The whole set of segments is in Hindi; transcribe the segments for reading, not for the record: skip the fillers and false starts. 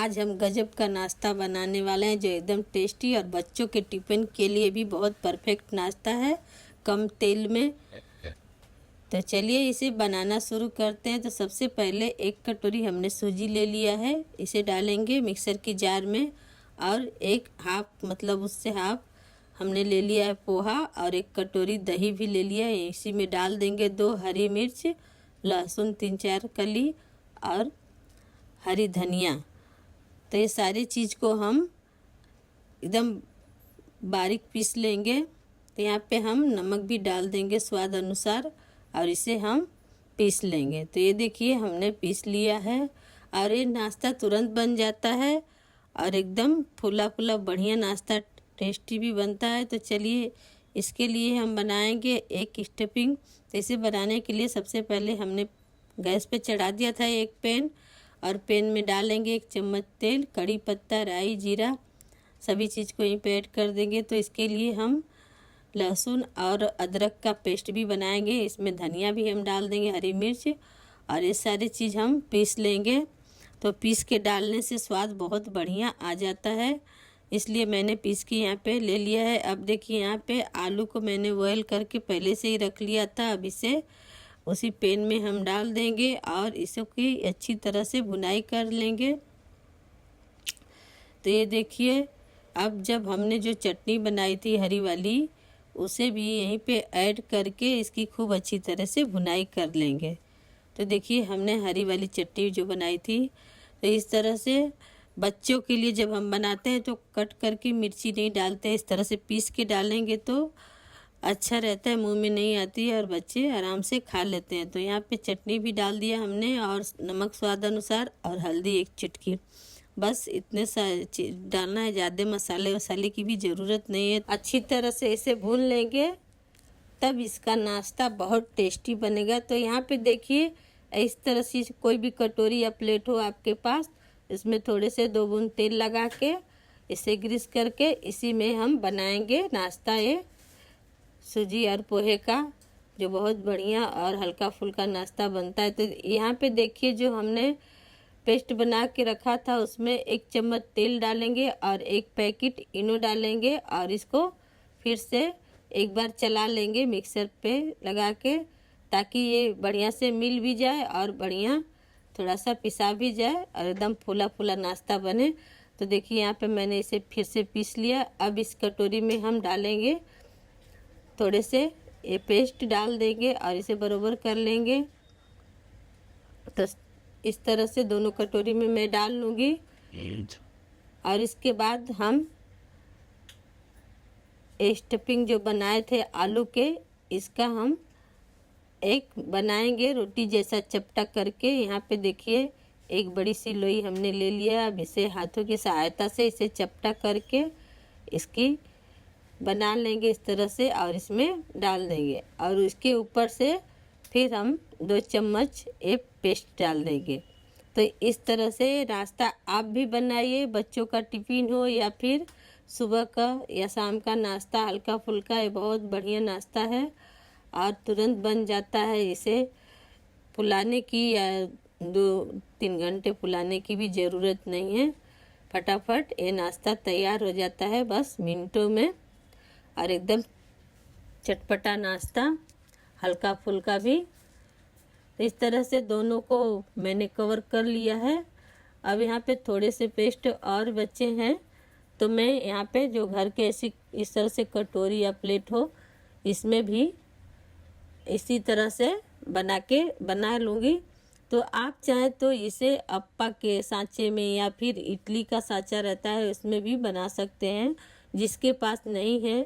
आज हम गजब का नाश्ता बनाने वाले हैं जो एकदम टेस्टी और बच्चों के टिफ़िन के लिए भी बहुत परफेक्ट नाश्ता है, कम तेल में। तो चलिए इसे बनाना शुरू करते हैं। तो सबसे पहले 1 कटोरी हमने सूजी ले लिया है, इसे डालेंगे मिक्सर की जार में। और एक हाफ मतलब उससे हाफ हमने ले लिया है पोहा, और 1 कटोरी दही भी ले लिया है। इसी में डाल देंगे 2 हरी मिर्च, लहसुन 3-4 कली और हरी धनिया। तो ये सारी चीज़ को हम एकदम बारीक पीस लेंगे। तो यहाँ पे हम नमक भी डाल देंगे स्वाद अनुसार और इसे हम पीस लेंगे। तो ये देखिए हमने पीस लिया है और ये नाश्ता तुरंत बन जाता है और एकदम फूला फूला बढ़िया नाश्ता टेस्टी भी बनता है। तो चलिए इसके लिए हम बनाएंगे एक स्टफिंग। तो इसे बनाने के लिए सबसे पहले हमने गैस पे चढ़ा दिया था एक पैन, और पैन में डालेंगे 1 चम्मच तेल, कड़ी पत्ता, राई, जीरा सभी चीज़ को यहीं पे ऐड कर देंगे। तो इसके लिए हम लहसुन और अदरक का पेस्ट भी बनाएंगे, इसमें धनिया भी हम डाल देंगे, हरी मिर्च, और ये सारी चीज़ हम पीस लेंगे। तो पीस के डालने से स्वाद बहुत बढ़िया आ जाता है, इसलिए मैंने पीस के यहाँ पे ले लिया है। अब देखिए यहाँ पे आलू को मैंने बॉयल करके पहले से ही रख लिया था। अब इसे उसी पैन में हम डाल देंगे और इसकी अच्छी तरह से भुनाई कर लेंगे। तो ये देखिए अब जब हमने जो चटनी बनाई थी हरी वाली, उसे भी यहीं पे ऐड करके इसकी खूब अच्छी तरह से भुनाई कर लेंगे। तो देखिए हमने हरी वाली चटनी जो बनाई थी, तो इस तरह से बच्चों के लिए जब हम बनाते हैं तो कट करके मिर्ची नहीं डालते हैं, इस तरह से पीस के डालेंगे तो अच्छा रहता है, मुंह में नहीं आती है और बच्चे आराम से खा लेते हैं। तो यहाँ पे चटनी भी डाल दिया हमने और नमक स्वाद अनुसार और हल्दी 1 चुटकी, बस इतने सा डालना है, ज़्यादा मसाले वसाले की भी ज़रूरत नहीं है। अच्छी तरह से इसे भून लेंगे तब इसका नाश्ता बहुत टेस्टी बनेगा। तो यहाँ पे देखिए इस तरह से कोई भी कटोरी या प्लेट हो आपके पास, इसमें थोड़े से 2 बूंद तेल लगा के इसे ग्रीस करके इसी में हम बनाएंगे नाश्ता, ये सूजी और पोहे का जो बहुत बढ़िया और हल्का फुल्का नाश्ता बनता है। तो यहाँ पे देखिए जो हमने पेस्ट बना के रखा था उसमें 1 चम्मच तेल डालेंगे और 1 पैकेट इनो डालेंगे और इसको फिर से एक बार चला लेंगे मिक्सर पे लगा के, ताकि ये बढ़िया से मिल भी जाए और बढ़िया थोड़ा सा पिसा भी जाए और एकदम फूला फूला नाश्ता बने। तो देखिए यहाँ पे मैंने इसे फिर से पीस लिया। अब इस कटोरी में हम डालेंगे थोड़े से ये पेस्ट डाल देंगे और इसे बराबर कर लेंगे। तो इस तरह से दोनों कटोरी में मैं डाल लूँगी और इसके बाद हम स्टफिंग जो बनाए थे आलू के, इसका हम एक बनाएंगे रोटी जैसा चपटा करके। यहाँ पे देखिए एक बड़ी सी लोई हमने ले लिया। अब इसे हाथों की सहायता से इसे चपटा करके इसकी बना लेंगे इस तरह से और इसमें डाल देंगे और इसके ऊपर से फिर हम 2 चम्मच ये पेस्ट डाल देंगे। तो इस तरह से नाश्ता आप भी बनाइए, बच्चों का टिफ़िन हो या फिर सुबह का या शाम का नाश्ता हल्का फुल्का, ये बहुत बढ़िया नाश्ता है और तुरंत बन जाता है। इसे फुलाने की या 2-3 घंटे फुलाने की भी ज़रूरत नहीं है, फटाफट ये नाश्ता तैयार हो जाता है बस मिनटों में और एकदम चटपटा नाश्ता, हल्का फुल्का भी। तो इस तरह से दोनों को मैंने कवर कर लिया है। अब यहाँ पे थोड़े से पेस्ट और बचे हैं, तो मैं यहाँ पे जो घर के ऐसी इस तरह से कटोरी या प्लेट हो, इसमें भी इसी तरह से बना लूँगी। तो आप चाहें तो इसे अप्पा के सांचे में या फिर इडली का सांचा रहता है उसमें भी बना सकते हैं। जिसके पास नहीं है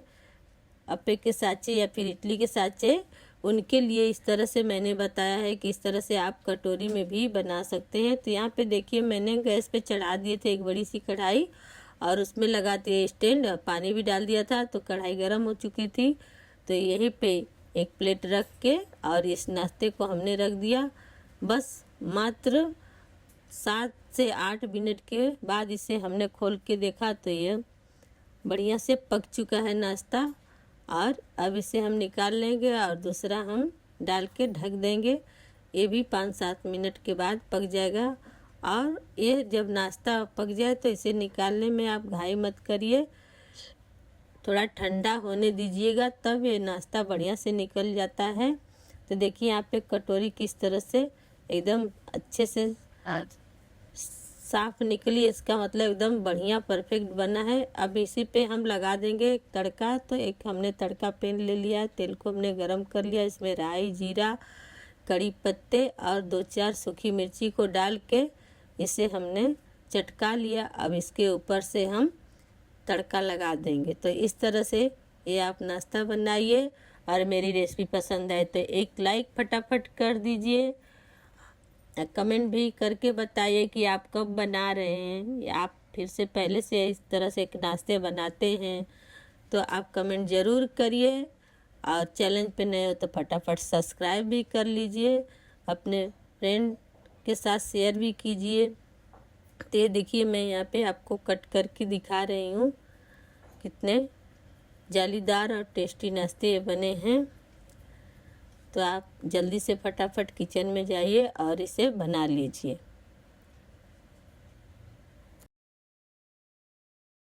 अप्पे के सांचे या फिर इडली के सांचे, उनके लिए इस तरह से मैंने बताया है कि इस तरह से आप कटोरी में भी बना सकते हैं। तो यहाँ पे देखिए मैंने गैस पे चढ़ा दिए थे एक बड़ी सी कढ़ाई और उसमें लगा दिए स्टैंड, पानी भी डाल दिया था। तो कढ़ाई गर्म हो चुकी थी, तो यहीं पे एक प्लेट रख के और इस नाश्ते को हमने रख दिया। बस मात्र 7 से 8 मिनट के बाद इसे हमने खोल के देखा तो ये बढ़िया से पक चुका है नाश्ता। और अब इसे हम निकाल लेंगे और दूसरा हम डाल के ढक देंगे। ये भी 5-7 मिनट के बाद पक जाएगा और ये जब नाश्ता पक जाए तो इसे निकालने में आप घाई मत करिए, थोड़ा ठंडा होने दीजिएगा, तब ये नाश्ता बढ़िया से निकल जाता है। तो देखिए यहाँ पे कटोरी किस तरह से एकदम अच्छे से साफ निकली, इसका मतलब एकदम बढ़िया परफेक्ट बना है। अब इसी पे हम लगा देंगे एक तड़का। तो एक हमने तड़का पैन ले लिया है, तेल को हमने गरम कर लिया, इसमें राई, जीरा, कड़ी पत्ते और 2-4 सूखी मिर्ची को डाल के इसे हमने चटका लिया। अब इसके ऊपर से हम तड़का लगा देंगे। तो इस तरह से ये आप नाश्ता बनाइए, और मेरी रेसिपी पसंद आए तो एक लाइक फटाफट कर दीजिए, कमेंट भी करके बताइए कि आप कब बना रहे हैं, या आप फिर से पहले से इस तरह से एक नाश्ते बनाते हैं। तो आप कमेंट ज़रूर करिए, और चैनल पे नए हो तो फटाफट सब्सक्राइब भी कर लीजिए, अपने फ्रेंड के साथ शेयर भी कीजिए। तो ये देखिए मैं यहाँ पे आपको कट करके दिखा रही हूँ कितने जालीदार और टेस्टी नाश्ते ये बने हैं। तो आप जल्दी से फटाफट किचन में जाइए और इसे बना लीजिए।